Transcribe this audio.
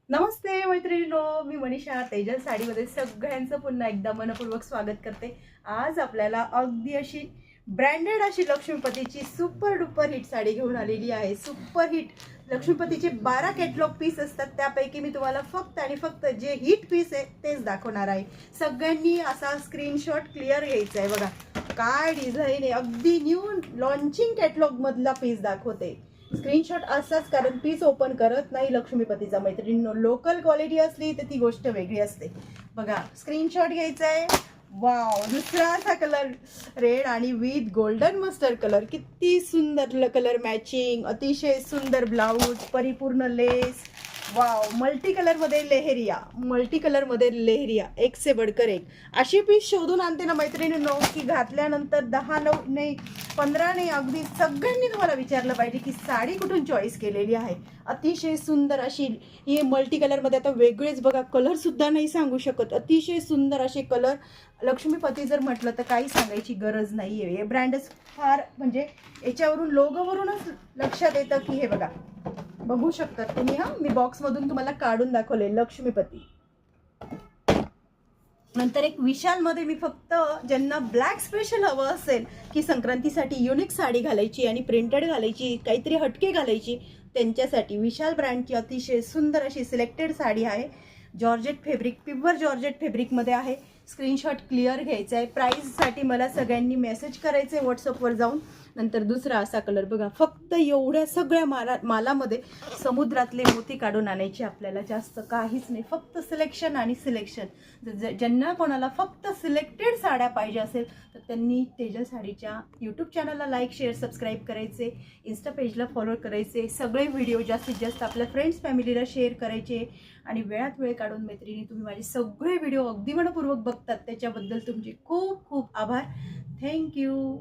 नमस्ते मैत्रिणींनो, मी मनीषा तेजल साडीमध्ये सगळ्यांचं पुन्हा एकदा मनपूर्वक स्वागत करते। आज आपल्याला अगदी अशी ब्रँडेड अशी लक्ष्मीपतीची सुपर डुपर हिट साडी घेऊन आलेली आहे। सुपर हिट लक्ष्मीपतीचे 12 कॅटलॉग पीस असतात, त्यापैकी मी तुम्हाला फक्त आणि फक्त जे हिट पीस आहे तेच दाखवणार आहे। सगळ्यांनी असा स्क्रीनशॉट क्लिअर घ्यायचा आहे। बघा काय डिझाईन आहे, अगदी न्यू लॉन्चिंग कॅटलॉग मधला पीस दाखवते। स्क्रीनशॉट असाच, कारण पीस ओपन करत नाही लक्ष्मीपतीचा मैत्रिणींनो। लोकल क्वालिटी असली तर ती गोष्ट वेगळी असते। बघा स्क्रीनशॉट घ्यायचा आहे। वाव, दुसरा असा कलर रेड आणि विथ गोल्डन मस्टर्ड कलर, किती सुंदर कलर मॅचिंग, अतिशय सुंदर ब्लाऊज, परिपूर्ण लेस। वाव, मल्टी कलर मध्ये लेहरिया, मल्टी कलर मध्ये लेहरिया, एक से बढ़कर एक। अशी पीस शोधून आणते ना मैत्रिणींनो की घातल्यानंतर 10 नाही 15 नाही, अगदी सगळ्यांनी तुम्हाला विचारलं पाहिजे की साडी कुठून चॉईस केलेली आहे। अतिशय सुंदर अशी ही मल्टी कलर मध्ये, आता वेगळेच बघा, कलर सुद्धा नाही सांगू शकत, अतिशय सुंदर असे कलर। लक्ष्मीपती जर म्हटलं तर काही सांगायची गरज नाहीये। हे ब्रँडच फार, म्हणजे याच्यावरून लोगोवरूनच लक्षात येतं की हे बघा, बघू शकतात तुम्ही। हा, मी बॉक्स मधून तुम्हाला काढून दाखवले लक्ष्मीपती। नंतर एक विशाल मध्ये, मी फक्त ज्यांना ब्लॅक स्पेशल हवं असेल की संक्रांतीसाठी युनिक साडी घालायची आणि प्रिंटेड घालायची, काहीतरी हटके घालायची, त्यांच्यासाठी विशाल ब्रँडची अतिशय सुंदर अशी सिलेक्टेड साडी आहे। जॉर्जेट फॅब्रिक, प्युअर जॉर्जेट फॅब्रिकमध्ये आहे। स्क्रीनशॉट क्लिअर घ्यायचा आहे। प्राईससाठी मला सगळ्यांनी मेसेज करायचे व्हॉट्सअपवर जाऊन। नंतर दुसरा असा कलर बघा, फक्त एवढ्या सगळ्या मालामध्ये समुद्रातले मोती काढून आणायचे आपल्याला, जास्त काहीच नाही, फक्त सिलेक्शन आणि सिलेक्शन। ज्यांना कोणाला फक्त सिलेक्टेड साड्या पाहिजे असेल तर त्यांनी तेजल साडीच्या यूट्यूब चॅनलला लाईक शेअर सबस्क्राईब करायचे, इन्स्टा पेजला फॉलो करायचे, सगळे व्हिडिओ जास्तीत जास्त आपल्या फ्रेंड्स फॅमिलीला शेअर करायचे। आणि वेळात वेळ काढून मैत्रिणी तुम्ही माझे सगळे व्हिडिओ अगदी मनपूर्वक बघतात, त्याच्याबद्दल तुमचे खूप खूप आभार। थँक्यू।